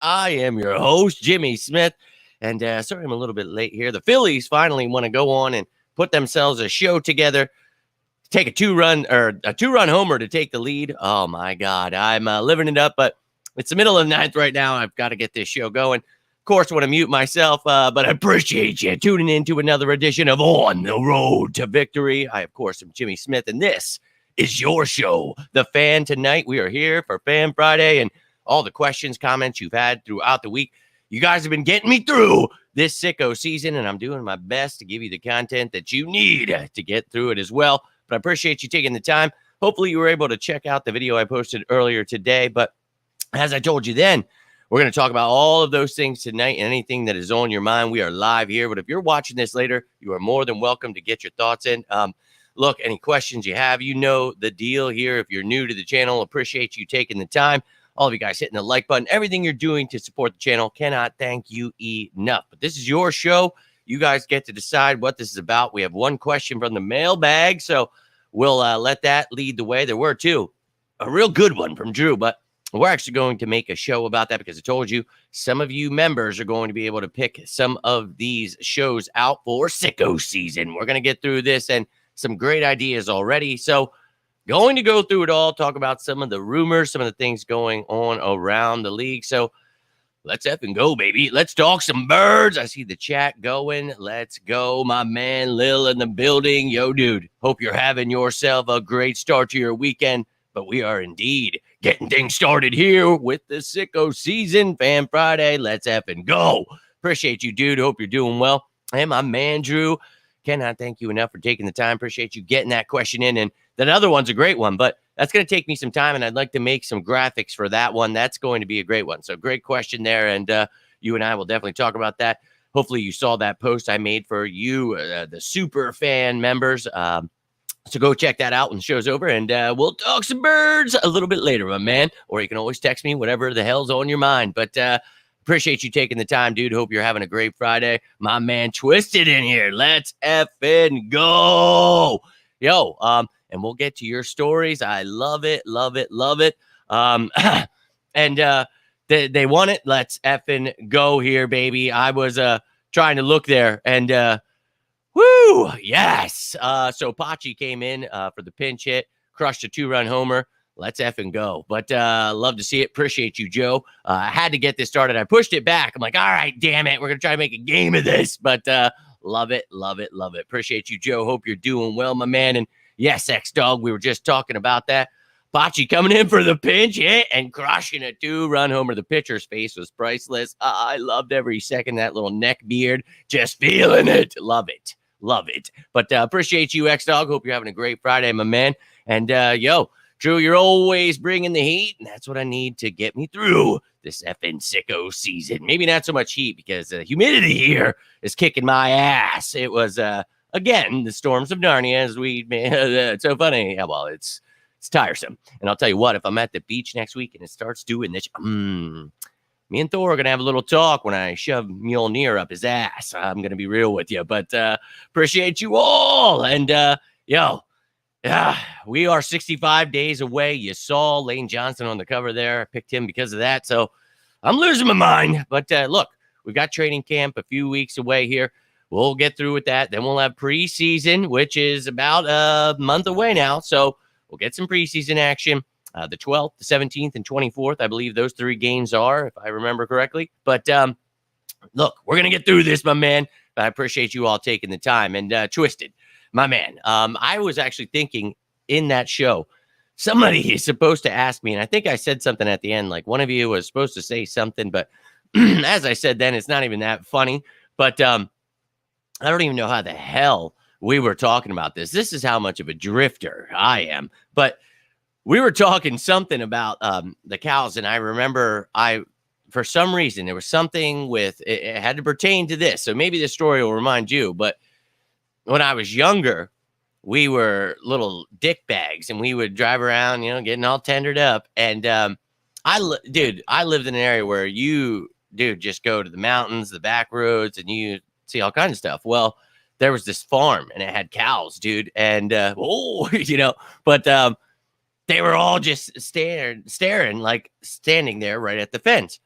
I am your host, Jimmy Smith. And sorry I'm a little bit late here. The Phillies finally want to go on and put themselves a show together, take a two-run homer to take the lead. Oh, my God. I'm living it up, but it's the middle of the ninth right now. I've got to get this show going. Of course, I want to mute myself, but I appreciate you tuning in to another edition of On the Road to Victory. I, of course, am Jimmy Smith, and this is your show, The Fan. Tonight, we are here for Fan Friday, and all the questions, comments you've had throughout the week. You guys have been getting me through this sicko season, and I'm doing my best to give you the content that you need to get through it as well. But I appreciate you taking the time. Hopefully, you were able to check out the video I posted earlier today. But as I told you then, we're going to talk about all of those things tonight and anything that is on your mind. We are live here. But if you're watching this later, you are more than welcome to get your thoughts in. Look, any questions you have, you know the deal here. If you're new to the channel, appreciate you taking the time. All of you guys hitting the like button, everything you're doing to support the channel, cannot thank you enough. But this is your show. You guys get to decide what this is about. We have one question from the mailbag, so we'll let that lead the way. There were two. A real good one from Drew, but we're actually going to make a show about that because I told you some of you members are going to be able to pick some of these shows out for sicko season. We're going to get through this and some great ideas already. So going to go through it all, talk about some of the rumors, some of the things going on around the league. So let's effing go, baby. Let's talk some birds. I see the chat going. Let's go, my man Lil in the building. Yo, dude, hope you're having yourself a great start to your weekend. But we are indeed getting things started here with the sicko season. Fan Friday. Let's effing go. Appreciate you, dude. Hope you're doing well. And my man Drew, cannot thank you enough for taking the time. Appreciate you getting that question in. And that other one's a great one, but that's going to take me some time, and I'd like to make some graphics for that one. That's going to be a great one. So great question there, and you and I will definitely talk about that. Hopefully you saw that post I made for you, the super fan members. So go check that out when the show's over, and we'll talk some birds a little bit later, my man. Or you can always text me, whatever the hell's on your mind. But appreciate you taking the time, dude. Hope you're having a great Friday. My man Twisted in here. Let's effing go. Yo, and we'll get to your stories. I love it, love it, love it. And they want it. Let's effing go here, baby. I was trying to look there, and woo, yes. So Pachi came in for the pinch hit, crushed a 2-run homer. Let's effing go. But love to see it. Appreciate you, Joe. I had to get this started. I pushed it back. I'm like, all right, damn it. We're going to try to make a game of this. But love it, love it, love it. Appreciate you, Joe. Hope you're doing well, my man. And yes, X-Dog, we were just talking about that. Pachi coming in for the pinch hit and crushing a 2-run homer. The pitcher's face was priceless. I loved every second. That little neck beard. Just feeling it. Love it. Love it. But appreciate you, X-Dog. Hope you're having a great Friday, my man. And yo, Drew, you're always bringing the heat, and that's what I need to get me through this effing sicko season. Maybe not so much heat because the humidity here is kicking my ass. It was, again, the storms of Narnia, as it's so funny. Yeah, well, it's tiresome. And I'll tell you what, if I'm at the beach next week and it starts doing this, me and Thor are going to have a little talk when I shove Mjolnir up his ass. I'm going to be real with you, but appreciate you all. And yo, we are 65 days away. You saw Lane Johnson on the cover there. I picked him because of that. So I'm losing my mind. But look, we've got training camp a few weeks away here. We'll get through with that. Then we'll have preseason, which is about a month away now. So we'll get some preseason action. The 12th, the 17th, and 24th, I believe those 3 games are, if I remember correctly. But look, we're going to get through this, my man. But I appreciate you all taking the time. And Twisted, my man, I was actually thinking in that show, somebody is supposed to ask me, and I think I said something at the end, like one of you was supposed to say something, but as I said then, it's not even that funny. But I don't even know how the hell we were talking about this. This is how much of a drifter I am. But we were talking something about the cows, and I remember for some reason, there was something with it had to pertain to this. So maybe this story will remind you. But when I was younger, we were little dick bags, and we would drive around, getting all tendered up. And I lived in an area where you, just go to the mountains, the back roads, and you see all kinds of stuff. Well, there was this farm, and it had cows, dude. And but they were all just staring, like standing there right at the fence.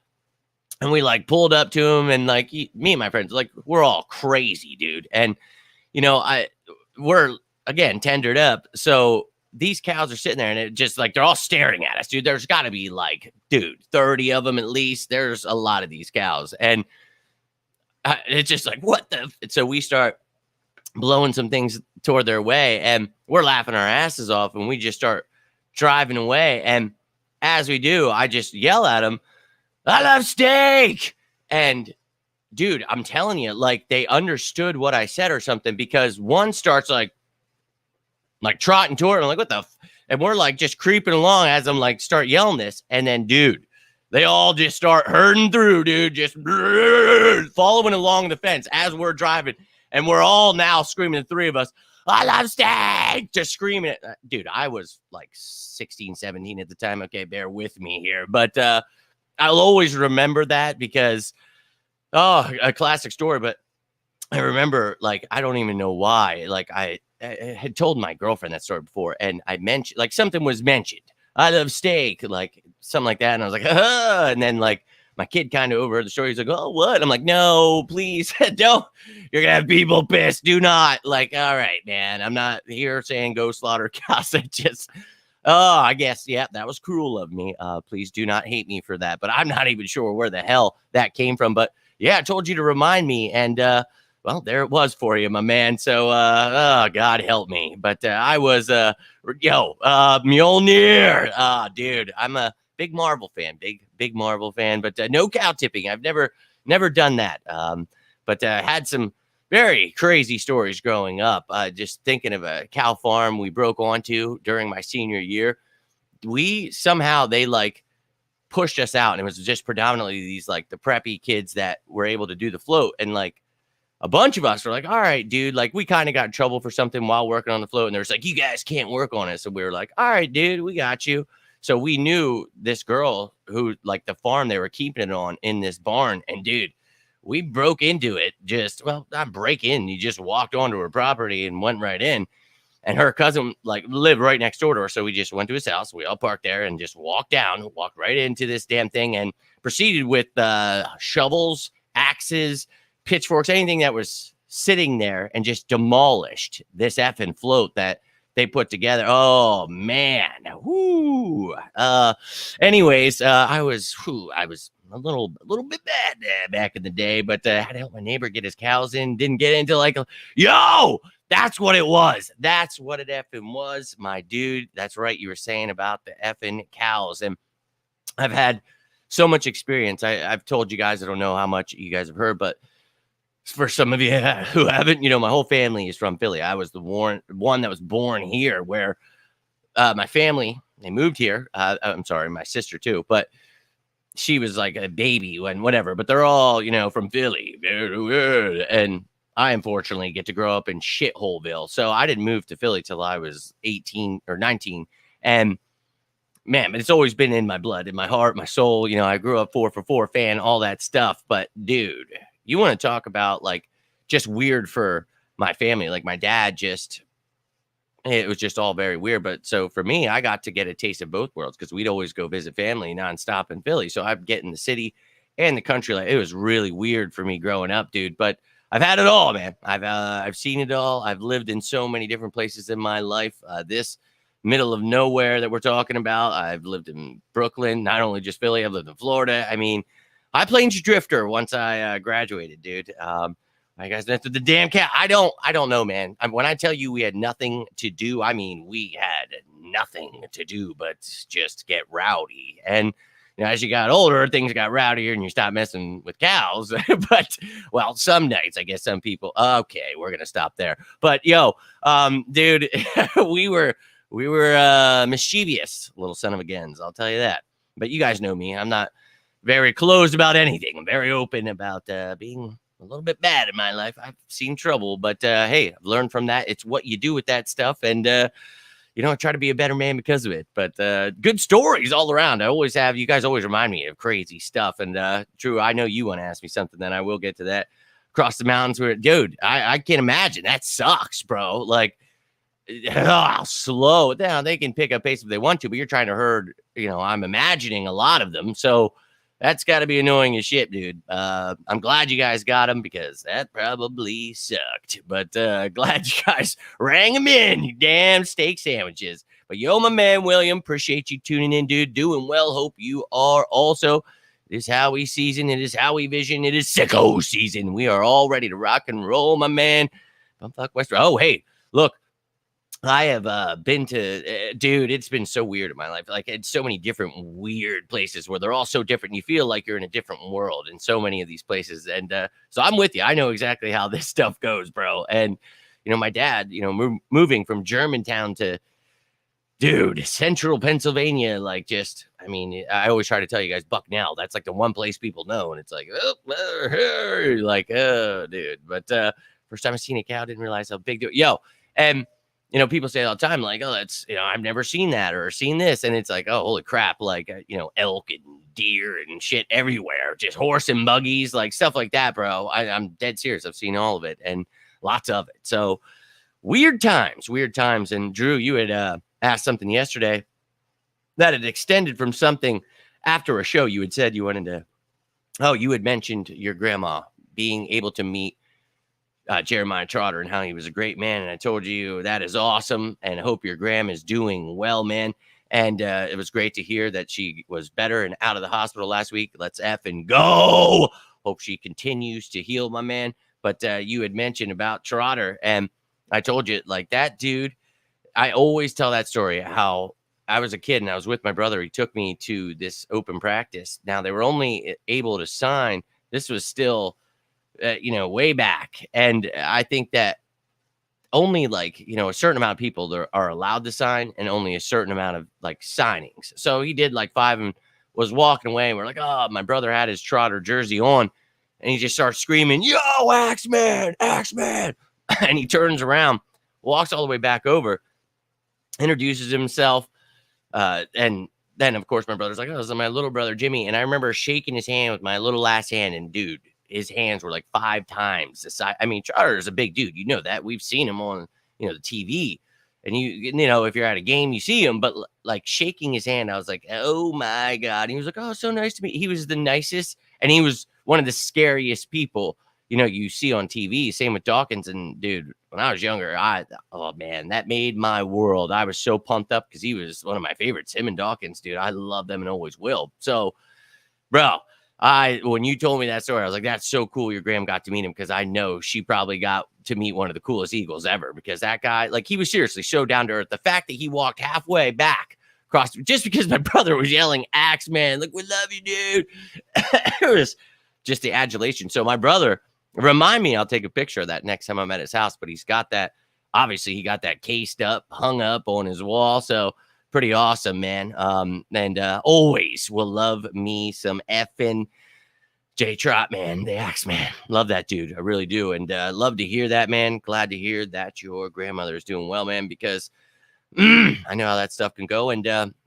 And we like pulled up to him, and like me and my friends, like we're all crazy, dude. And we're again tendered up. So these cows are sitting there, and it just like they're all staring at us, dude. There's got to be like, dude, 30 of them at least. There's a lot of these cows, and it's just like, what the? So we start blowing some things toward their way, and we're laughing our asses off, and we just start driving away. And as we do, I just yell at them, I love steak. And dude, I'm telling you, like they understood what I said or something, because one starts like trotting toward him. I'm like, what the? And we're like just creeping along as I'm like start yelling this. And then, dude, they all just start herding through, dude, just following along the fence as we're driving. And we're all now screaming, the three of us, I love steak, just screaming it. Dude, I was like 16, 17 at the time. Okay, bear with me here. But I'll always remember that because, a classic story. But I remember, like, I don't even know why. Like, I had told my girlfriend that story before, and I mentioned, like, something was mentioned. I love steak, like, something like that. And I was like, and then, like, my kid kind of overheard the story. He's like, oh, what? I'm like, no, please don't. You're going to have people pissed. Do not. Like, all right, man. I'm not here saying go slaughter cows. I just... I guess, yeah, that was cruel of me. Please do not hate me for that. But I'm not even sure where the hell that came from. But yeah, I told you to remind me. And well, there it was for you, my man. So God help me. But I was Mjolnir. Dude, I'm a big Marvel fan, big Marvel fan. But no cow tipping. I've never done that. But had some very crazy stories growing up. Just thinking of a cow farm we broke onto during my senior year. They like pushed us out, and it was just predominantly these like the preppy kids that were able to do the float. And like a bunch of us were like, all right, dude, like we kind of got in trouble for something while working on the float. And there was like, you guys can't work on it. So we were like, all right, dude, we got you. So we knew this girl who like the farm they were keeping it on in this barn. And dude, we broke into it, not break in. You just walked onto her property and went right in. And her cousin like lived right next door to her. So we just went to his house. We all parked there and just walked right into this damn thing and proceeded with shovels, axes, pitchforks, anything that was sitting there, and just demolished this effing float that they put together. Oh man. Whoo. Anyways, I was a little bit bad back in the day, but I had to help my neighbor get his cows in. Didn't get into like, that's what it was. That's what it effing was, my dude. That's right. You were saying about the effing cows. And I've had so much experience. I've told you guys, I don't know how much you guys have heard, but for some of you who haven't, my whole family is from Philly. I was the one that was born here, where my family, they moved here. I'm sorry, my sister too, but she was like a baby when whatever, but they're all, from Philly. And I unfortunately get to grow up in shitholeville. So I didn't move to Philly till I was 18 or 19. And man, it's always been in my blood, in my heart, my soul. I grew up 4for4 fan, all that stuff. But dude, you want to talk about like just weird for my family. Like my dad it was just all very weird. But so for me, I got to get a taste of both worlds because we'd always go visit family nonstop in Philly. So I'd get in the city and the country. Like it was really weird for me growing up, dude. But I've had it all, man. I've seen it all. I've lived in so many different places in my life. This middle of nowhere that we're talking about, I've lived in Brooklyn, not only just Philly. I've lived in Florida. I mean, I Plains Drifter once I graduated, dude. I guys went through the damn cat. I don't know, man. When I tell you we had nothing to do, I mean we had nothing to do but just get rowdy. And as you got older, things got rowdier and you stopped messing with cows. But well, some nights, I guess some people. Okay, we're gonna stop there. But dude, we were mischievous little son of a guns. I'll tell you that. But you guys know me. I'm not very closed about anything. I'm very open about being a little bit bad in my life. I've seen trouble, but hey, I've learned from that. It's what you do with that stuff. And, I try to be a better man because of it. But good stories all around. I always have. You guys always remind me of crazy stuff. And Drew, I know you want to ask me something, then I will get to that. Across the mountains where, dude, I can't imagine. That sucks, bro. Like, slow it down. They can pick up pace if they want to, but you're trying to herd, I'm imagining a lot of them. So That's got to be annoying as shit, dude. I'm glad you guys got them because that probably sucked. But glad you guys rang them in, you damn steak sandwiches. But yo, my man, William, appreciate you tuning in, dude. Doing well. Hope you are also. It is Howie season. It is Howie vision. It is sicko season. We are all ready to rock and roll, my man. Bumfuck West. Oh, hey, look. I have been to, dude, it's been so weird in my life. Like, it's so many different weird places where they're all so different. You feel like you're in a different world in so many of these places. And so I'm with you. I know exactly how this stuff goes, bro. And, my dad, moving from Germantown to, dude, central Pennsylvania, like just, I mean, I always try to tell you guys Bucknell. That's like the one place people know. And it's like, dude. But first time I seen a cow, didn't realize how big, and people say all the time, like, oh, that's, I've never seen that or seen this. And it's like, oh, holy crap. Like, elk and deer and shit everywhere, just horse and buggies, like stuff like that, bro. I'm dead serious. I've seen all of it and lots of it. So weird times. And Drew, you had asked something yesterday that had extended from something after a show. You had said you wanted to, you had mentioned your grandma being able to meet Jeremiah Trotter and how he was a great man. And I told you that is awesome. And I hope your grandma is doing well, man. And it was great to hear that she was better and out of the hospital last week. Let's effing go. Hope she continues to heal, my man. But you had mentioned about Trotter. And I told you, like, that dude, I always tell that story, how I was a kid and I was with my brother. He took me to this open practice. Now, they were only able to sign. This was still way back. And I think that only a certain amount of people there are allowed to sign and only a certain amount of signings. So he did 5 and was walking away. And we're like, oh, my brother had his Trotter jersey on and he just starts screaming, yo, Axeman. And he turns around, walks all the way back over, introduces himself. And then of course my brother's like, oh, this is my little brother, Jimmy. And I remember shaking his hand with my little last hand, and dude, his hands were 5 times the size. I mean, Trotter is a big dude. You know that. We've seen him on, the TV. And if you're at a game, you see him. But shaking his hand, I was like, oh my God. And he was like, oh, so nice to meet you. He was the nicest. And he was one of the scariest people, you see on TV. Same with Dawkins. And dude, when I was younger, oh man, that made my world. I was so pumped up because he was one of my favorites. Him and Dawkins, dude. I love them and always will. So, bro, when you told me that story, I was like, that's so cool your Graham got to meet him, because I know she probably got to meet one of the coolest Eagles ever, because that guy, he was seriously so down to earth. The fact that he walked halfway back across just because my brother was yelling, Axeman, we love you, dude. It was just the adulation. So my brother, remind me, I'll take a picture of that next time I'm at his house, but he's got that, obviously he got that cased up, hung up on his wall. So pretty awesome, man. And always will love me some effing J Trot, man, the Axeman. Love that dude. I really do. And love to hear that, man. Glad to hear that your grandmother is doing well, man, because I know how that stuff can go. And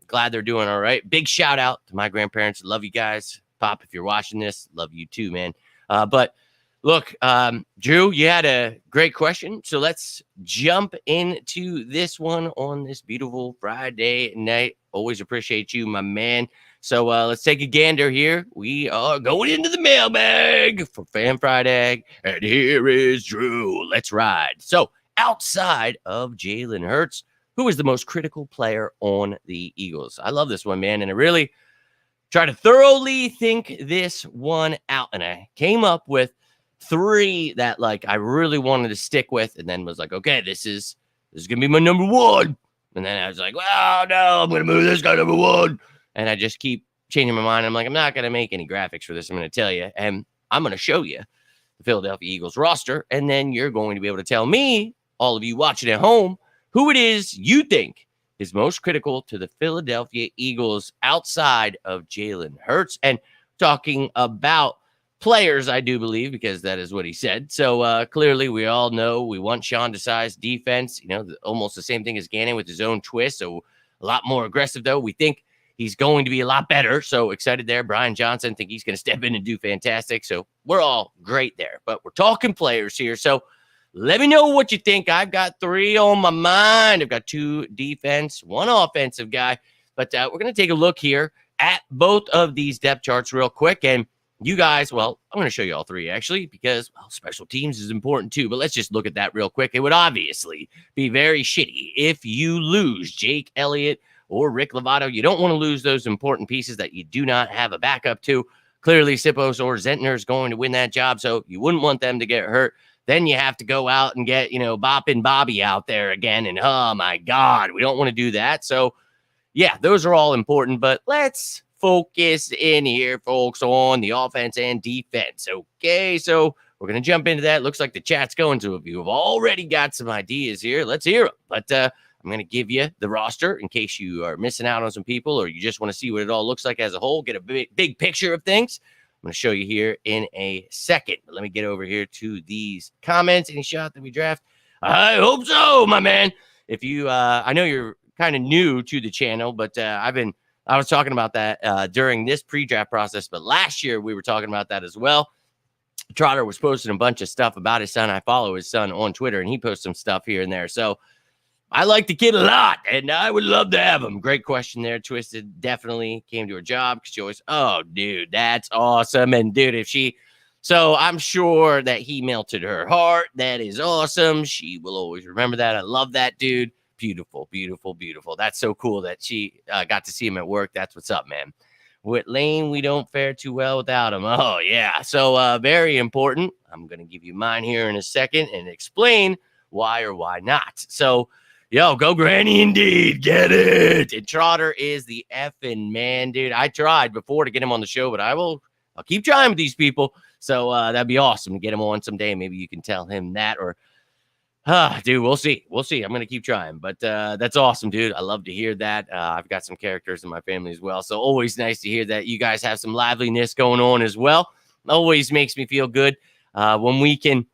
glad they're doing all right. Big shout out to my grandparents. Love you guys. Pop, if you're watching this, love you too, man. But look, Drew, you had a great question. So let's jump into this one on this beautiful Friday night. Always appreciate you, my man. So let's take a gander here. We are going into the mailbag for Fan Friday. And here is Drew. Let's ride. So outside of Jalen Hurts, who is the most critical player on the Eagles? I love this one, man. And I really try to thoroughly think this one out. And I came up with 3 that I really wanted to stick with, and then was like, okay, this is gonna be my number 1. And then I was like, well, no, I'm gonna move this guy number 1. And I just keep changing my mind. I'm like, I'm not gonna make any graphics for this. I'm gonna tell you, and I'm gonna show you the Philadelphia Eagles roster, and then you're going to be able to tell me, all of you watching at home, who it is you think is most critical to the Philadelphia Eagles outside of Jalen Hurts. And talking about players, I do believe, because that is what he said. So clearly we all know we want Sean Desai's defense, almost the same thing as Gannon with his own twist. So a lot more aggressive, though. We think he's going to be a lot better. So excited there. Brian Johnson, think he's going to step in and do fantastic. So we're all great there. But we're talking players here. So let me know what you think. I've got 3 on my mind. I've got 2 defense, 1 offensive guy. But we're going to take a look here at both of these depth charts real quick. And you guys, well, I'm going to show you all three, actually, because, well, special teams is important too. But let's just look at that real quick. It would obviously be very shitty if you lose Jake Elliott or Rick Lovato. You don't want to lose those important pieces that you do not have a backup to. Clearly, Sippos or Zentner is going to win that job, so you wouldn't want them to get hurt. Then you have to go out and get, Bop and Bobby out there again. And, oh, my God, we don't want to do that. So, yeah, those are all important. But let's focus in here, folks, on the offense and defense. Okay, so we're going to jump into that. Looks like the chat's going to. If you have already got some ideas here, let's hear them. But I'm going to give you the roster in case you are missing out on some people or you just want to see what it all looks like as a whole, get a big picture of things. I'm going to show you here in a second. But let me get over here to these comments. Any shot that we draft? I hope so, my man. If you, I know you're kind of new to the channel, but I was talking about that during this pre-draft process, but last year we were talking about that as well. Trotter was posting a bunch of stuff about his son. I follow his son on Twitter, and he posts some stuff here and there. So I like the kid a lot, and I would love to have him. Great question there, Twisted. Definitely came to her job because she always, oh, dude, that's awesome. And, dude, so I'm sure that he melted her heart. That is awesome. She will always remember that. I love that, dude. Beautiful, beautiful, beautiful. That's so cool that she got to see him at work. That's what's up, man. With Lane, we don't fare too well without him. Oh, yeah. So very important. I'm going to give you mine here in a second and explain why or why not. So, yo, go Granny indeed. Get it. And Trotter is the effing man, dude. I tried before to get him on the show, but I'll keep trying with these people. So that'd be awesome to get him on someday. Maybe you can tell him that or dude, we'll see. We'll see. I'm going to keep trying, but that's awesome, dude. I love to hear that. I've got some characters in my family as well. So always nice to hear that you guys have some liveliness going on as well. Always makes me feel good when we can,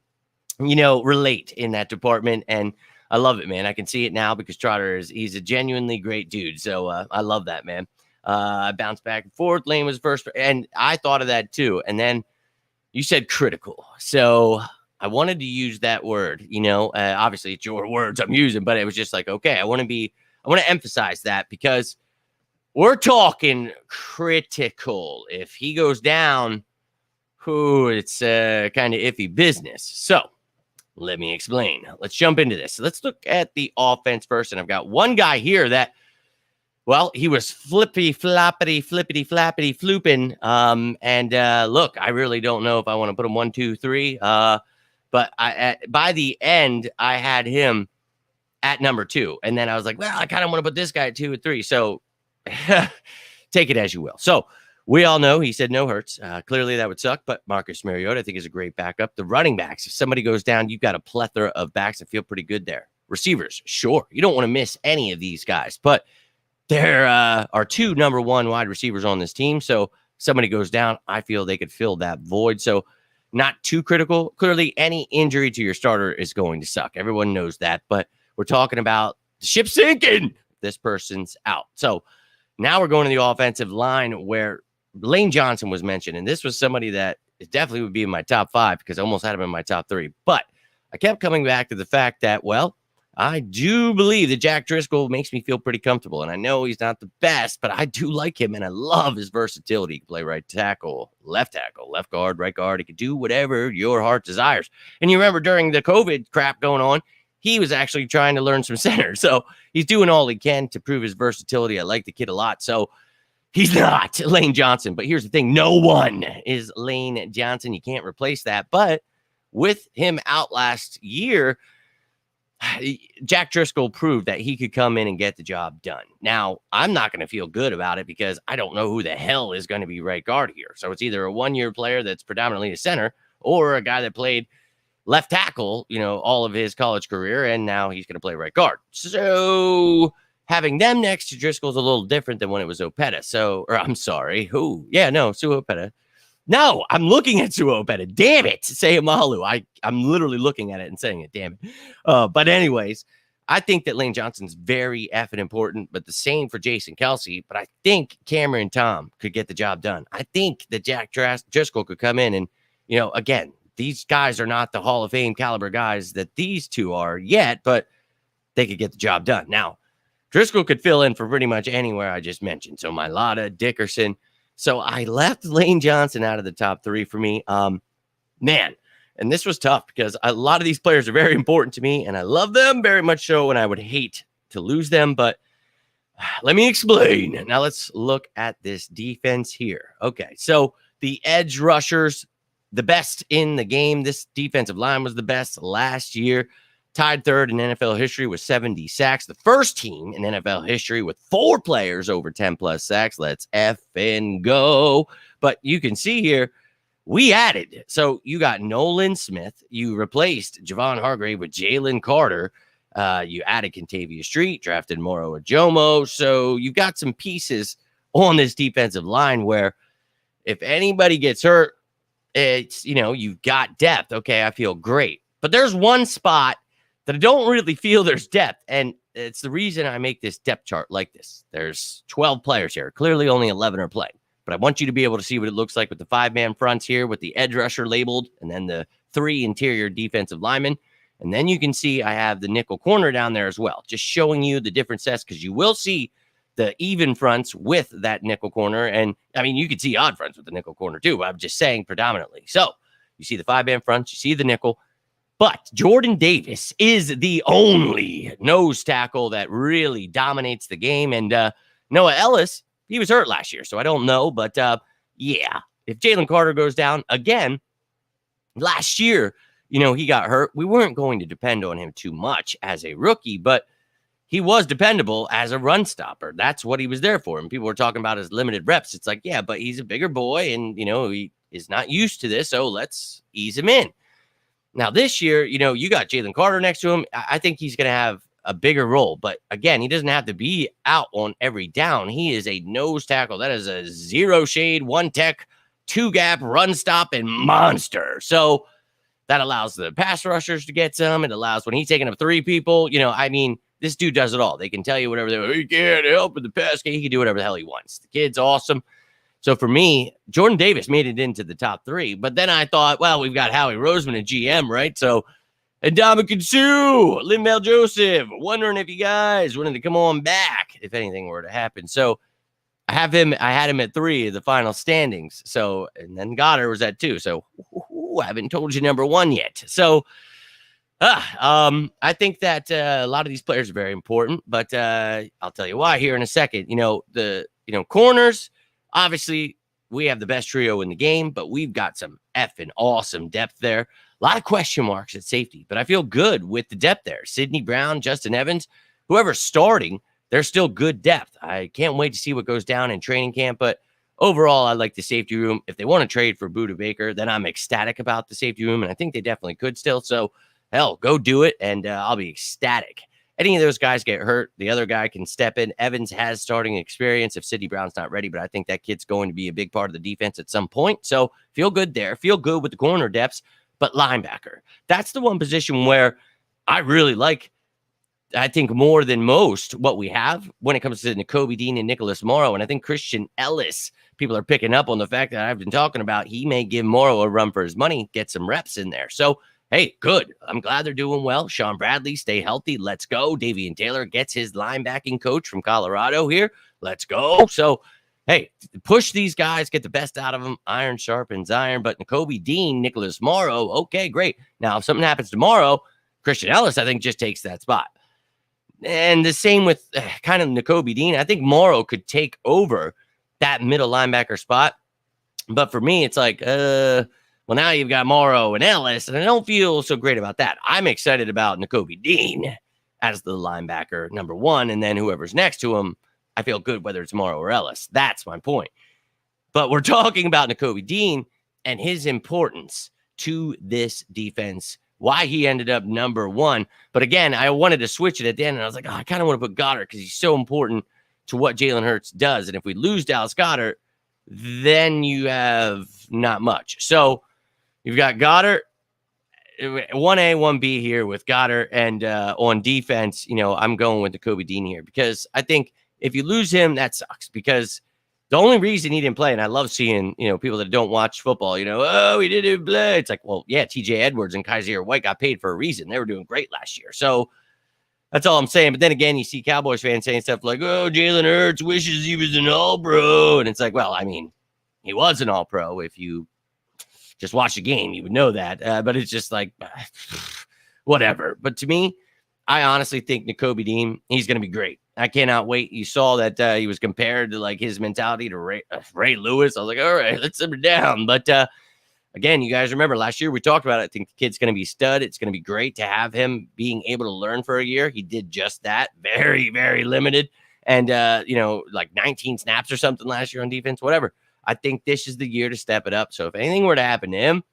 relate in that department. And I love it, man. I can see it now because Trotter he's a genuinely great dude. So I love that, man. I bounced back and forth. Lane was first. And I thought of that too. And then you said critical. So I wanted to use that word, obviously it's your words I'm using, but it was just like, okay, I want to emphasize that because we're talking critical. If he goes down, it's kind of iffy business. So let me explain. Let's jump into this. Let's look at the offense first. And I've got one guy here that, well, he was flippity flappity flooping. Look, I really don't know if I want to put him 1, 2, 3. But by the end, I had him at number 2. And then I was like, well, I kind of want to put this guy at 2 or 3. So take it as you will. So we all know he said no hurts. Clearly that would suck. But Marcus Mariota, I think, is a great backup. The running backs, if somebody goes down, you've got a plethora of backs that feel pretty good there. Receivers, sure. You don't want to miss any of these guys. But there are 2 number 1 wide receivers on this team. So if somebody goes down, I feel they could fill that void. So not too critical. Clearly, any injury to your starter is going to suck. Everyone knows that. But we're talking about the ship sinking. This person's out. So now we're going to the offensive line where Lane Johnson was mentioned. And this was somebody that definitely would be in my top 5 because I almost had him in my top 3. But I kept coming back to the fact that, well, I do believe that Jack Driscoll makes me feel pretty comfortable. And I know he's not the best, but I do like him, and I love his versatility. He can play right tackle, left guard, right guard. He can do whatever your heart desires. And you remember during the COVID crap going on, he was actually trying to learn some center. So he's doing all he can to prove his versatility. I like the kid a lot. So he's not Lane Johnson. But here's the thing. No one is Lane Johnson. You can't replace that. But with him out last year, Jack Driscoll proved that he could come in and get the job done. Now, I'm not going to feel good about it because I don't know who the hell is going to be right guard here. So it's either a 1-year player that's predominantly a center or a guy that played left tackle, all of his college career, and now he's going to play right guard. So having them next to Driscoll is a little different than when it was Opeta. So, or I'm sorry, who? Yeah, no, Sue Opeta. No, I'm looking at Sue Opeta. Damn it. Say Amalu. I'm literally looking at it and saying it. Damn it. But anyways, I think that Lane Johnson's very effing important, but the same for Jason Kelsey. But I think Cameron Tom could get the job done. I think that Jack Driscoll could come in and, again, these guys are not the Hall of Fame caliber guys that these two are yet, but they could get the job done. Now, Driscoll could fill in for pretty much anywhere I just mentioned. So Mailata, Dickerson. So I left Lane Johnson out of the top 3 for me. Man, and this was tough because a lot of these players are very important to me, and I love them very much so, and I would hate to lose them, but let me explain. Now let's look at this defense here. Okay, so the edge rushers, the best in the game. This defensive line was the best last year. Tied third in NFL history with 70 sacks. The first team in NFL history with 4 players over 10 plus sacks. Let's effing go. But you can see here, we added. So you got Nolan Smith. You replaced Javon Hargrave with Jalen Carter. You added Kentavia Street, drafted Moro Ajomo. So you've got some pieces on this defensive line where if anybody gets hurt, it's, you've got depth. Okay, I feel great. But there's one spot that I don't really feel there's depth, and it's the reason I make this depth chart like this. There's 12 players here. Clearly only 11 are playing, but I want you to be able to see what it looks like with the 5-man fronts here with the edge rusher labeled and then the 3 interior defensive linemen. And then you can see I have the nickel corner down there as well, just showing you the different sets because you will see the even fronts with that nickel corner. And, I mean, you could see odd fronts with the nickel corner too. I'm just saying predominantly. So you see the 5-man fronts, you see the nickel. But Jordan Davis is the only nose tackle that really dominates the game. And Noah Ellis, he was hurt last year, so I don't know. But, yeah, if Jalen Carter goes down again, last year, he got hurt. We weren't going to depend on him too much as a rookie, but he was dependable as a run stopper. That's what he was there for. And people were talking about his limited reps. It's like, yeah, but he's a bigger boy and, he is not used to this, so let's ease him in. Now, this year, you got Jalen Carter next to him. I think he's going to have a bigger role. But, again, he doesn't have to be out on every down. He is a nose tackle. That is a 0 shade, 1 tech, 2 gap, run stop, and monster. So that allows the pass rushers to get some. It allows when he's taking up 3 people. This dude does it all. They can tell you whatever they want. He can't help with the pass game. He can do whatever the hell he wants. The kid's awesome. So for me, Jordan Davis made it into the top 3. But then I thought, well, we've got Howie Roseman, a GM, right? So, Ndamukong Suh, Lin-Bell Joseph, wondering if you guys wanted to come on back if anything were to happen. So I had him at 3 of the final standings. So, and then Goddard was at 2. So I haven't told you number 1 yet. So I think that a lot of these players are very important, but I'll tell you why here in a second. Corners. Obviously, we have the best trio in the game, but we've got some effing awesome depth there. A lot of question marks at safety, but I feel good with the depth there. Sidney Brown, Justin Evans, whoever's starting, they're still good depth. I can't wait to see what goes down in training camp, but overall, I like the safety room. If they want to trade for Budda Baker, then I'm ecstatic about the safety room, and I think they definitely could still. So, hell, go do it, and I'll be ecstatic. Any of those guys get hurt, the other guy can step in. Evans has starting experience if Sidney Brown's not ready, but I think that kid's going to be a big part of the defense at some point. So feel good there. Feel good with the corner depths, but linebacker. That's the one position where I really like, I think, more than most what we have when it comes to Nakobe Dean and Nicholas Morrow. And I think Christian Ellis, people are picking up on the fact that I've been talking about. He may give Morrow a run for his money, get some reps in there. So hey, good. I'm glad they're doing well. Sean Bradley, stay healthy. Let's go. Davian Taylor gets his linebacking coach from Colorado here. Let's go. So, hey, push these guys, get the best out of them. Iron sharpens iron. But Nakobe Dean, Nicholas Morrow, okay, great. Now, if something happens tomorrow, Christian Ellis, I think, just takes that spot. And the same with kind of Nakobe Dean. I think Morrow could take over that middle linebacker spot. But for me, it's like, well, now you've got Morrow and Ellis, and I don't feel so great about that. I'm excited about Nakobe Dean as the linebacker, number 1, and then whoever's next to him, I feel good whether it's Morrow or Ellis. That's my point. But we're talking about Nakobe Dean and his importance to this defense, why he ended up number 1. But again, I wanted to switch it at the end, and I was like, I kind of want to put Goddard because he's so important to what Jalen Hurts does. And if we lose Dallas Goddard, then you have not much. So you've got Goddard, 1A, 1B here with Goddard. And on defense, I'm going with Nakobe Dean here because I think if you lose him, that sucks because the only reason he didn't play, and I love seeing, people that don't watch football, oh, he didn't play. It's like, well, yeah, TJ Edwards and Kaiser White got paid for a reason. They were doing great last year. So That's all I'm saying. But then again, you see Cowboys fans saying stuff like, "Oh, Jalen Hurts wishes he was an All-Pro," and it's like, well, I mean, he was an All-Pro. If you just watch the game, you would know that. But it's just like, whatever. But to me, I honestly think Nakobe Dean, he's going to be great. I cannot wait. You saw that he was compared to like his mentality to Ray Lewis. I was like, all right, let's simmer down. But again, you guys remember last year we talked about it. I think the kid's going to be stud. It's going to be great to have him being able to learn for a year. He did just that. Very, very limited. And, like 19 snaps or something last year on defense, whatever. I think this is the year to step it up. So if anything were to happen to him,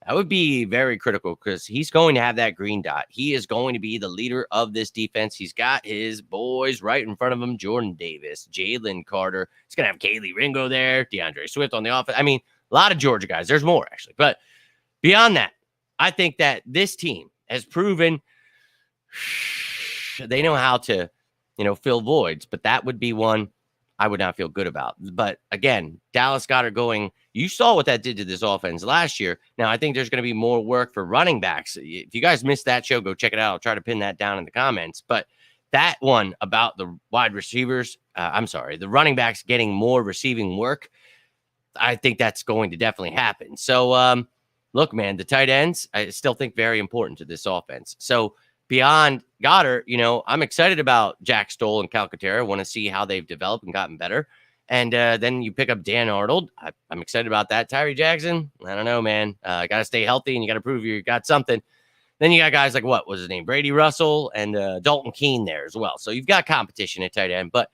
that would be very critical because he's going to have that green dot. He is going to be the leader of this defense. He's got his boys right in front of him, Jordan Davis, Jalen Carter. He's going to have Kaylee Ringo there, DeAndre Swift on the offense. I mean, a lot of Georgia guys. There's more, actually. But beyond that, I think that this team has proven they know how to, fill voids. But that would be one I would not feel good about. But again, Dallas Goedert going, you saw what that did to this offense last year. Now, I think there's going to be more work for running backs. If you guys missed that show, go check it out. I'll try to pin that down in the comments. But that one about the wide receivers, the running backs getting more receiving work, I think that's going to definitely happen. So, look, man, the tight ends, I still think very important to this offense. So, beyond Goddard, I'm excited about Jack Stoll and Calcaterra. I want to see how they've developed and gotten better. And then you pick up Dan Arnold. I'm excited about that. Tyree Jackson, I don't know, man. Got to stay healthy and you got to prove you got something. Then you got guys like, what was his name? Brady Russell and Dalton Keene there as well. So you've got competition at tight end. But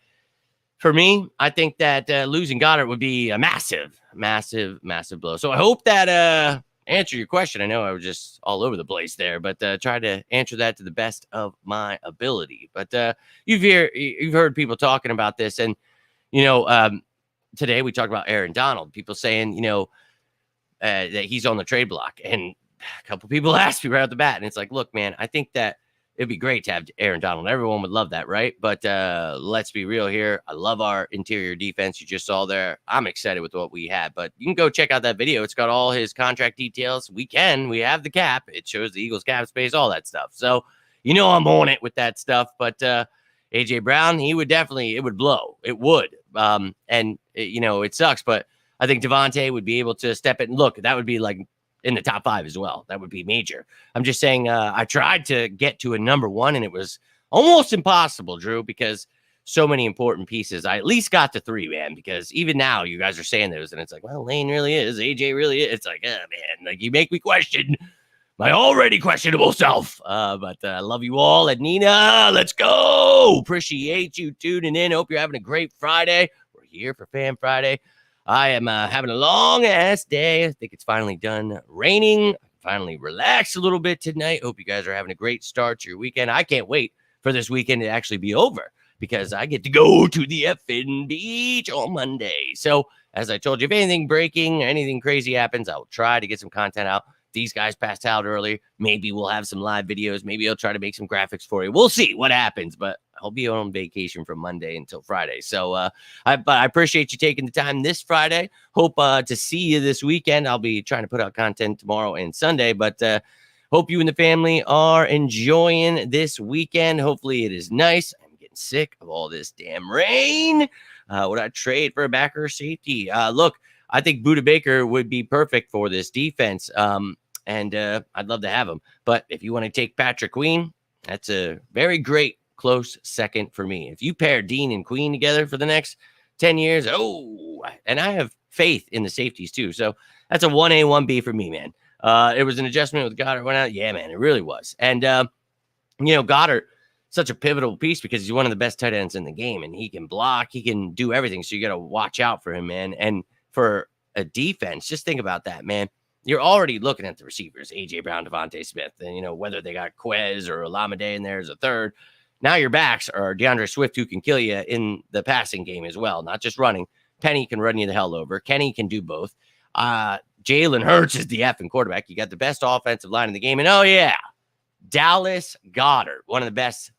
for me, I think that losing Goddard would be a massive, massive, massive blow. So I hope that answer your question. I know I was just all over the place there, but try to answer that to the best of my ability. But you've heard people talking about this, and today we talked about Aaron Donald. People saying that he's on the trade block, and a couple people asked me right off the bat, and it's like, look, man, I think that it'd be great to have Aaron Donald. Everyone would love that, right? But let's be real here. I love our interior defense. You just saw there. I'm excited with what we had. But you can go check out that video. It's got all his contract details. We have the cap. It shows the Eagles cap space, all that stuff. So, I'm on it with that stuff. But A.J. Brown, it would blow. It would. It sucks. But I think DeVonta would be able to step in. Look, that would be like in the top 5 as well. That would be major. I'm just saying I tried to get to a number 1 and it was almost impossible, Drew, because so many important pieces. I at least got to 3, man, because even now you guys are saying those and it's like, well, Lane really is. AJ really is. It's like, man, like you make me question my already questionable self. But I love you all. And Nina, let's go. Appreciate you tuning in. Hope you're having a great Friday. We're here for Fan Friday. I am having a long-ass day. I think it's finally done raining. Finally relaxed a little bit tonight. Hope you guys are having a great start to your weekend. I can't wait for this weekend to actually be over because I get to go to the effing beach on Monday. So, as I told you, if anything breaking, anything crazy happens, I will try to get some content out. These guys passed out earlier. Maybe we'll have some live videos. Maybe I'll try to make some graphics for you. We'll see what happens, but I'll be on vacation from Monday until Friday. So I appreciate you taking the time this Friday. Hope to see you this weekend. I'll be trying to put out content tomorrow and Sunday, but hope you and the family are enjoying this weekend. Hopefully it is nice. I'm getting sick of all this damn rain. Would I trade for a backer safety? Look, I think Budda Baker would be perfect for this defense. And I'd love to have him. But if you want to take Patrick Queen, that's a very great close second for me. If you pair Dean and Queen together for the next 10 years, and I have faith in the safeties too. So that's a 1A, 1B for me, man. It was an adjustment with Goddard went out. Yeah, man, it really was. And, Goddard, such a pivotal piece because he's one of the best tight ends in the game and he can block, he can do everything. So you got to watch out for him, man. And for a defense, just think about that, man. You're already looking at the receivers, A.J. Brown, DeVonta Smith, and, whether they got Quez or Olamide in there as a third. Now your backs are DeAndre Swift, who can kill you in the passing game as well, not just running. Penny can run you the hell over. Kenny can do both. Jalen Hurts is the effing quarterback. You got the best offensive line in the game. And, Dallas Goedert, one of the best.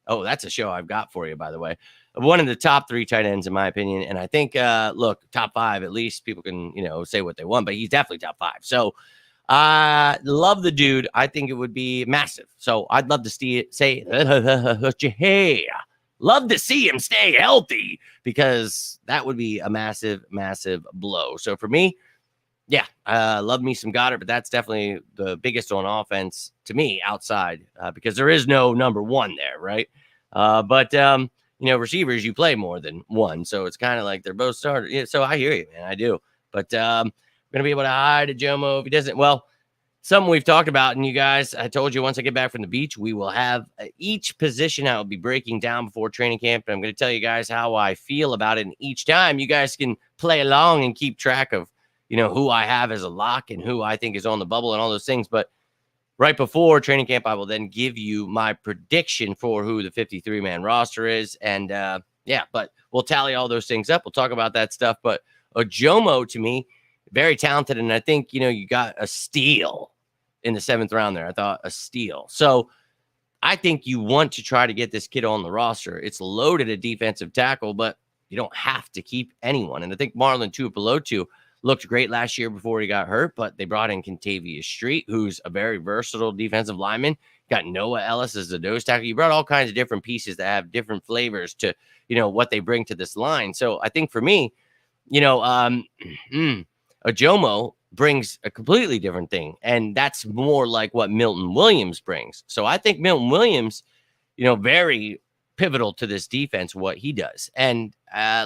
Oh, that's a show I've got for you, by the way. One of the top 3 tight ends, in my opinion. And I think, top 5, at least people can, say what they want, but he's definitely top 5. So Love the dude. I think it would be massive. So I'd love to see it say, hey, love to see him stay healthy because that would be a massive, massive blow. So for me, yeah, love me some Goddard, but that's definitely the biggest on offense to me outside because there is no number one there, right? But receivers, you play more than one. So it's kind of like they're both starters. Yeah, so I hear you, man. I do. But I'm going to be able to hide a Jomo if he doesn't. Well, something we've talked about, and you guys, I told you once I get back from the beach, we will have each position I will be breaking down before training camp. And I'm going to tell you guys how I feel about it. And each time you guys can play along and keep track of, who I have as a lock and who I think is on the bubble and all those things. But right before training camp, I will then give you my prediction for who the 53-man roster is. And but we'll tally all those things up. We'll talk about that stuff. But Ojomo, to me, very talented. And I think, you got a steal in the 7th round there. I thought a steal. So I think you want to try to get this kid on the roster. It's loaded at defensive tackle, but you don't have to keep anyone. And I think Marlon Tuipulotu looked great last year before he got hurt, but they brought in Kentavious Street, who's a very versatile defensive lineman. Got Noah Ellis as the nose tackle. You brought all kinds of different pieces that have different flavors to, what they bring to this line. So I think for me, Ojomo brings a completely different thing. And that's more like what Milton Williams brings. So I think Milton Williams, very pivotal to this defense, what he does. And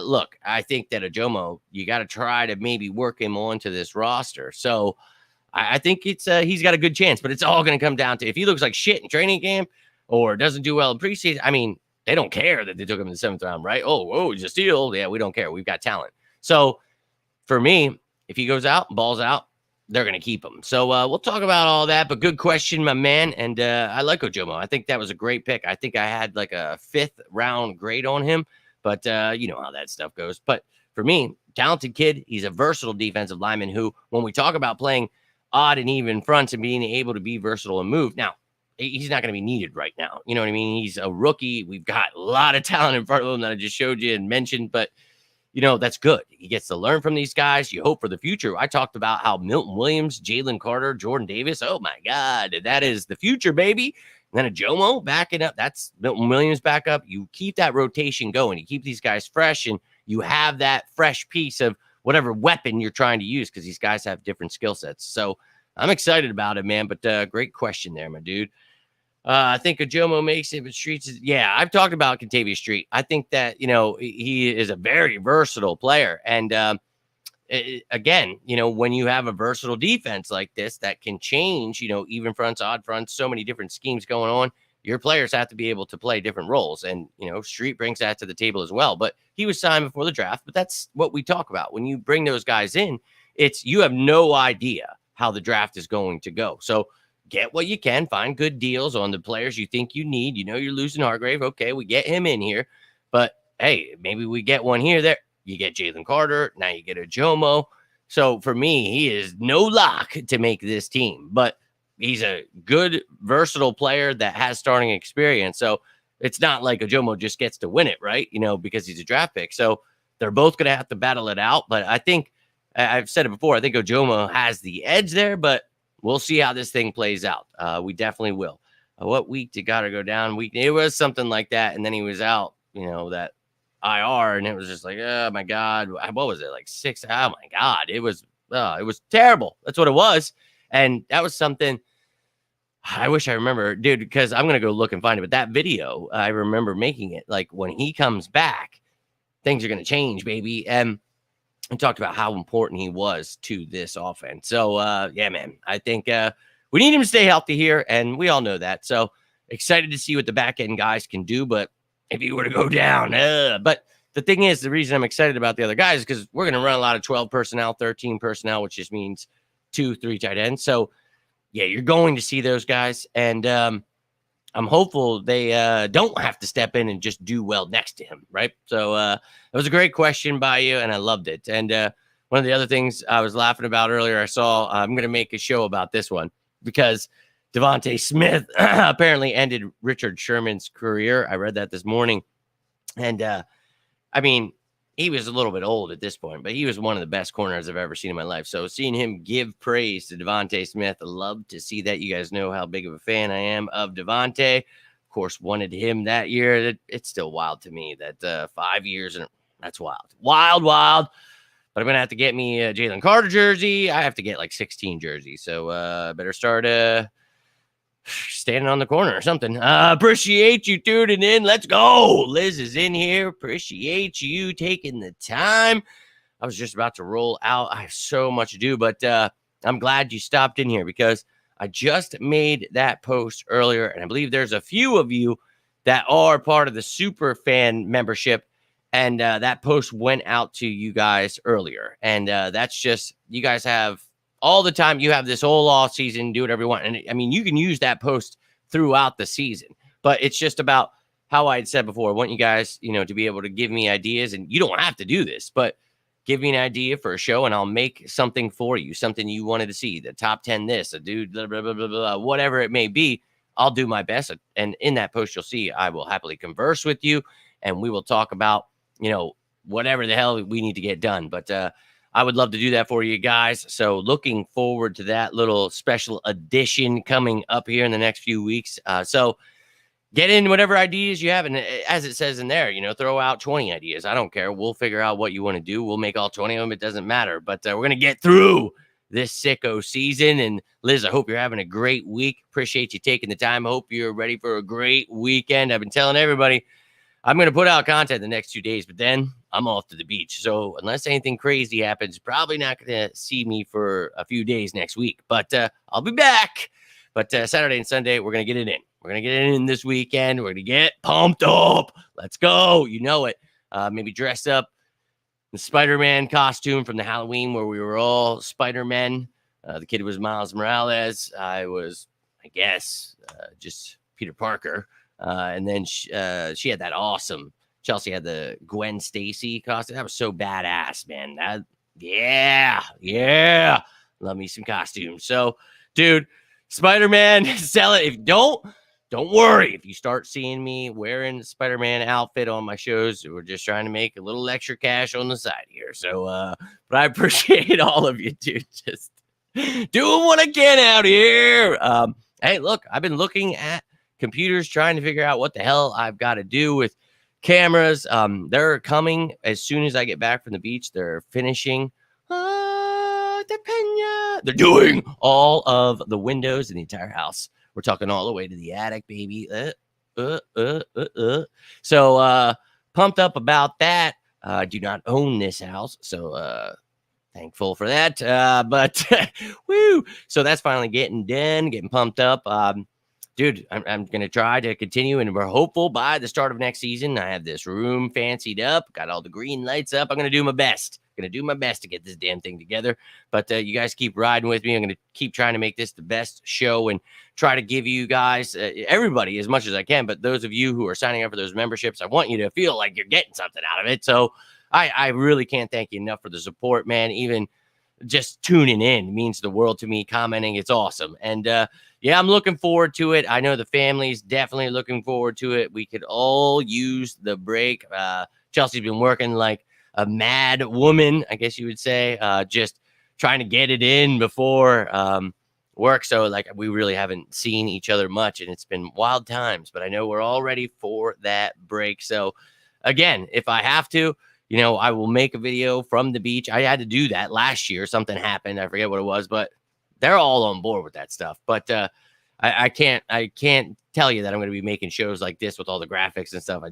look, I think that Ojomo, you got to try to maybe work him onto this roster. So I think it's he's got a good chance, but it's all going to come down to if he looks like shit in training camp or doesn't do well in preseason. I mean, they don't care that they took him in the 7th round, right? Oh, he's a steal. Yeah, we don't care. We've got talent. So for me, if he goes out, balls out, they're going to keep him. So we'll talk about all that, but good question, my man. And I like Ojomo. I think that was a great pick. I think I had like a 5th round grade on him, but you know how that stuff goes. But for me, talented kid. He's a versatile defensive lineman who, when we talk about playing odd and even fronts and being able to be versatile and move, now, he's not going to be needed right now. You know what I mean? He's a rookie. We've got a lot of talent in front of him that I just showed you and mentioned, but that's good. He gets to learn from these guys. You hope for the future. I talked about how Milton Williams, Jalen Carter, Jordan Davis. Oh my God, that is the future, baby. And then Ojomo backing up. That's Milton Williams back up. You keep that rotation going. You keep these guys fresh, and you have that fresh piece of whatever weapon you're trying to use because these guys have different skill sets. So I'm excited about it, man. But great question there, my dude. I think Ojomo makes it, but Streets is, yeah, I've talked about Kentavious Street. I think that, he is a very versatile player. And again, when you have a versatile defense like this that can change, even fronts, odd fronts, so many different schemes going on, your players have to be able to play different roles. And, Street brings that to the table as well. But he was signed before the draft. But that's what we talk about. When you bring those guys in, you have no idea how the draft is going to go. So get what you can, find good deals on the players you think you need. You're losing Hargrave. Okay, we get him in here. But, hey, maybe we get one here, there. You get Jalen Carter. Now you get Ojomo. So, for me, he is no lock to make this team. But he's a good, versatile player that has starting experience. So, it's not like Ojomo just gets to win it, right? Because he's a draft pick. So, they're both going to have to battle it out. But I think, I've said it before, I think Ojomo has the edge there. But we'll see how this thing plays out. We definitely will. What week did Goddard go down? It was something like that. And then he was out, that IR. And it was just like, oh, my God. What was it? Like 6? Oh, my God. It was terrible. That's what it was. And that was something I wish I remember, dude, because I'm going to go look and find it. But that video, I remember making it. Like, when he comes back, things are going to change, baby. And talked about how important he was to this offense. So, yeah, man, I think we need him to stay healthy here, and we all know that. So, excited to see what the back-end guys can do, but if he were to go down, but the thing is, the reason I'm excited about the other guys is because we're going to run a lot of 12 personnel, 13 personnel, which just means 2-3 tight ends. So, yeah, you're going to see those guys, and I'm hopeful they don't have to step in and just do well next to him, right? So it was a great question by you, and I loved it. And one of the other things I was laughing about earlier, I saw, I'm going to make a show about this one because DeVonta Smith apparently ended Richard Sherman's career. I read that this morning. And, I mean, he was a little bit old at this point, but he was one of the best corners I've ever seen in my life. So seeing him give praise to DeVonta Smith, I love to see that. You guys know how big of a fan I am of DeVonta. Of course, wanted him that year. It's still wild to me that 5 years, and that's wild. Wild. But I'm going to have to get me a Jalen Carter jersey. I have to get like 16 jerseys. So better start standing on the corner or something. Appreciate you tuning in. Let's go. Liz is in here. Appreciate you taking the time. I was just about to roll out. I have so much to do, but I'm glad you stopped in here because I just made that post earlier, and I believe there's a few of you that are part of the super fan membership, and that post went out to you guys earlier. And that's just, you guys have all the time. You have this whole off season, do whatever you want. And I mean, you can use that post throughout the season, but it's just about how I had said before. I want you guys, to be able to give me ideas, and you don't have to do this, but give me an idea for a show and I'll make something for you, something you wanted to see, the top 10, this, a dude, blah, blah, blah, blah, blah, whatever it may be. I'll do my best. And in that post, you'll see I will happily converse with you and we will talk about, whatever the hell we need to get done. But I would love to do that for you guys. So looking forward to that little special edition coming up here in the next few weeks. So get in whatever ideas you have. And as it says in there, throw out 20 ideas. I don't care. We'll figure out what you want to do. We'll make all 20 of them. It doesn't matter. But we're going to get through this sicko season. And Liz, I hope you're having a great week. Appreciate you taking the time. Hope you're ready for a great weekend. I've been telling everybody I'm going to put out content the next 2 days, but then I'm off to the beach. So unless anything crazy happens, probably not going to see me for a few days next week. But I'll be back. But Saturday and Sunday, we're going to get it in. We're going to get it in this weekend. We're going to get pumped up. Let's go. You know it. Maybe dress up in the Spider-Man costume from the Halloween where we were all Spider-Men. The kid was Miles Morales. I was, I guess, just Peter Parker. And then she had that awesome, Chelsea had the Gwen Stacy costume. That was so badass, man. Yeah. Love me some costumes. So, dude, Spider-Man, sell it. If don't worry if you start seeing me wearing Spider-Man outfit on my shows. We're just trying to make a little extra cash on the side here. So, but I appreciate all of you, dude. Just doing what I can out here. Hey, look, I've been looking at computers trying to figure out what the hell I've got to do with cameras. They're coming as soon as I get back from the beach. They're finishing. They're doing all of the windows in the entire house. We're talking all the way to the attic, baby. So pumped up about that. I do not own this house, so thankful for that. But woo! So that's finally getting done, getting pumped up. Dude, I'm going to try to continue, and we're hopeful by the start of next season. I have this room fancied up, got all the green lights up. I'm going to do my best. To get this damn thing together. But you guys keep riding with me. I'm going to keep trying to make this the best show and try to give you guys, everybody, as much as I can. But those of you who are signing up for those memberships, I want you to feel like you're getting something out of it. So I really can't thank you enough for the support, man. Even just tuning in means the world to me, commenting. It's awesome. And yeah, I'm looking forward to it. I know the family's definitely looking forward to it. We could all use the break. Chelsea's been working like a mad woman, I guess you would say, just trying to get it in before work. So like we really haven't seen each other much, and it's been wild times, but I know we're all ready for that break. So again, if I have to, I will make a video from the beach. I had to do that last year. Something happened. I forget what it was, but they're all on board with that stuff. But I can't tell you that I'm going to be making shows like this with all the graphics and stuff.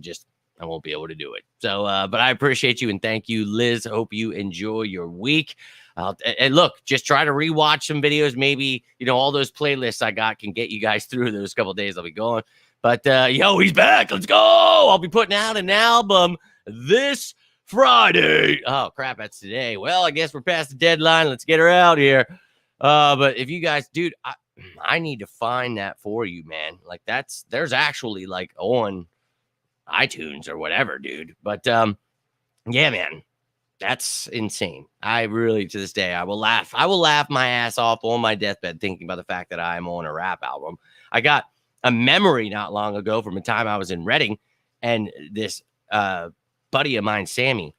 I won't be able to do it. So, but I appreciate you and thank you, Liz. Hope you enjoy your week. And look, just try to rewatch some videos. Maybe, all those playlists I got can get you guys through those couple of days I'll be going. But, he's back. Let's go. I'll be putting out an album this Friday. Oh, crap. That's today. Well, I guess we're past the deadline. Let's get her out here. But if you guys, dude, I need to find that for you, man. Like there's actually like on iTunes or whatever, dude. But yeah, man, that's insane. I really, to this day, I will laugh my ass off on my deathbed thinking about the fact that I'm on a rap album. I got a memory not long ago from a time I was in Reading, and this buddy of mine, Sammy,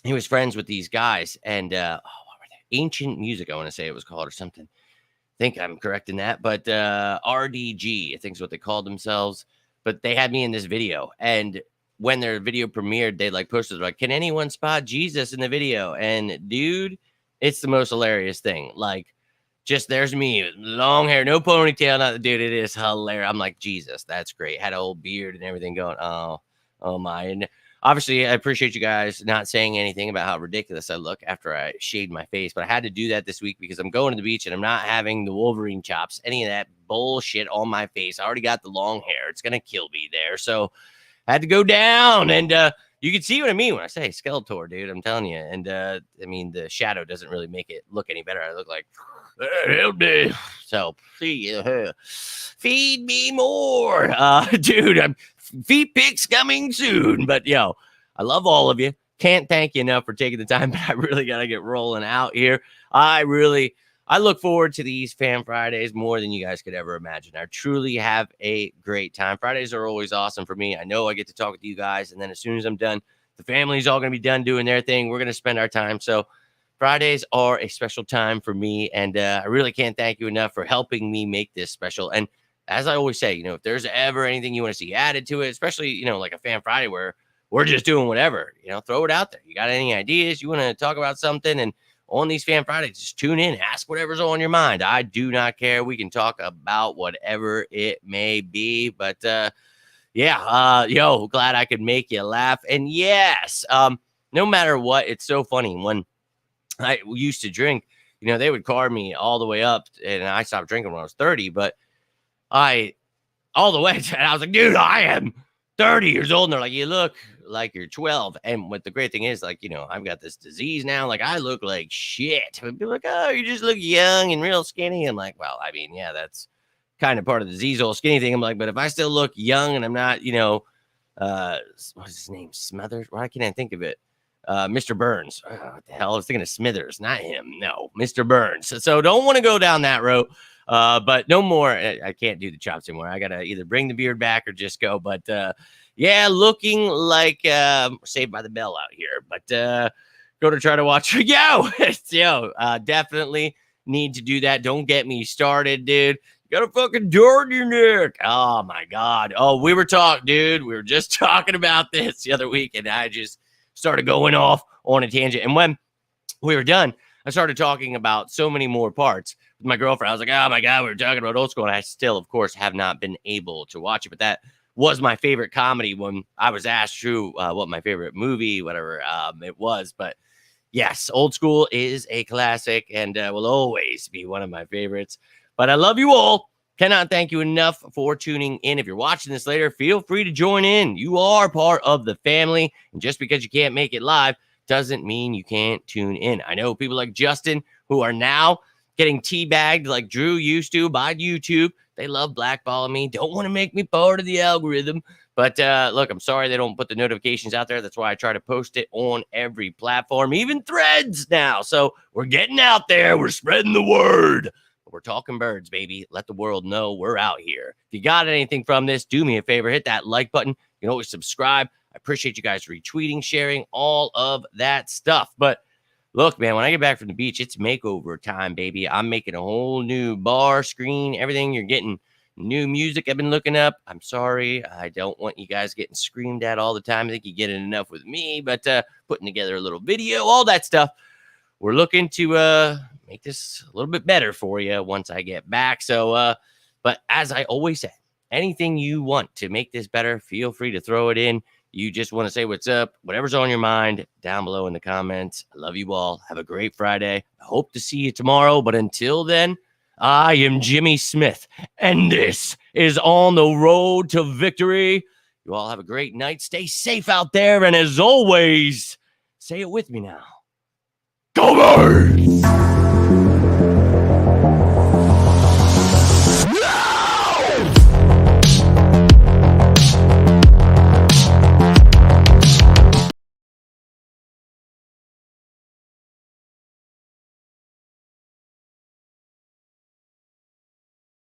he was friends with these guys, and what were they? Ancient Music, I want to say it was called, or something. I think I'm correct in that, but RDG, I think is what they called themselves. But they had me in this video, and when their video premiered, they like posted like, "Can anyone spot Jesus in the video?" And dude, it's the most hilarious thing. Like, just there's me, long hair, no ponytail, not dude. It is hilarious. I'm like, Jesus, that's great. Had a whole beard and everything going. Oh my. And obviously, I appreciate you guys not saying anything about how ridiculous I look after I shaved my face, but I had to do that this week because I'm going to the beach and I'm not having the Wolverine chops, any of that bullshit on my face. I already got the long hair. It's gonna kill me there. So I had to go down, and you can see what I mean when I say Skeletor, dude. I'm telling you. And I mean, the shadow doesn't really make it look any better. I look like help me. So feed me more, dude. I'm feet pics coming soon. But yo, I love all of you. Can't thank you enough for taking the time, but I really got to get rolling out here. I look forward to these Fan Fridays more than you guys could ever imagine. I truly have a great time. Fridays are always awesome for me. I know I get to talk with you guys, and then as soon as I'm done, the family's all going to be done doing their thing. We're going to spend our time. So Fridays are a special time for me, and I really can't thank you enough for helping me make this special. And as I always say, if there's ever anything you want to see added to it, especially, like a Fan Friday where we're just doing whatever, throw it out there. You got any ideas? You want to talk about something? And on these Fan Fridays, just tune in, ask whatever's on your mind. I do not care. We can talk about whatever it may be. But glad I could make you laugh. And yes, no matter what, it's so funny. When I used to drink, they would card me all the way up, and I stopped drinking when I was 30, but all the way, and I was like, dude, I am 30 years old. And they're like, you look like you're 12. And what the great thing is, like, I've got this disease now. Like, I look like shit. And people are like, oh, you just look young and real skinny. I'm like, well, I mean, yeah, that's kind of part of the disease, old skinny thing. I'm like, but if I still look young and I'm not, what's his name? Smothers? Why can't I think of it? Mr. Burns. Oh, what the hell? I was thinking of Smithers, not him. No, Mr. Burns. So don't want to go down that road. But no more. I can't do the chops anymore. I gotta either bring the beard back or just go. But looking like Saved by the Bell out here. But go to try to watch. Definitely need to do that. Don't get me started, dude. You got a fucking door in your neck. Oh my God. Oh, we were just talking about this the other week, and I just started going off on a tangent. And when we were done, I started talking about so many more parts with my girlfriend. I was like, oh my God, we were talking about old school. And I still, of course, have not been able to watch it. But that was my favorite comedy when I was asked what my favorite movie, whatever it was. But yes, old school is a classic and will always be one of my favorites. But I love you all. Cannot thank you enough for tuning in. If you're watching this later, feel free to join in. You are part of the family. And just because you can't make it live doesn't mean you can't tune in. I know people like Justin who are now getting teabagged like Drew used to by YouTube. They love blackballing me. Don't want to make me part of the algorithm. But look, I'm sorry they don't put the notifications out there. That's why I try to post it on every platform, even Threads now. So we're getting out there. We're spreading the word. We're talking birds, baby. Let the world know we're out here. If you got anything from this, do me a favor. Hit that like button. You can always subscribe. I appreciate you guys retweeting, sharing, all of that stuff. But look, man, when I get back from the beach, it's makeover time, baby. I'm making a whole new bar, screen, everything. You're getting new music I've been looking up. I'm sorry. I don't want you guys getting screamed at all the time. I think you get it enough with me. But putting together a little video, all that stuff. We're looking to make this a little bit better for you once I get back. So, but as I always say, anything you want to make this better, feel free to throw it in. You just want to say what's up, whatever's on your mind, down below in the comments. I love you all. Have a great Friday. I hope to see you tomorrow. But until then, I am Jimmy Smith, and this is On the Road to Victory. You all have a great night. Stay safe out there. And as always, say it with me now. Go Birds!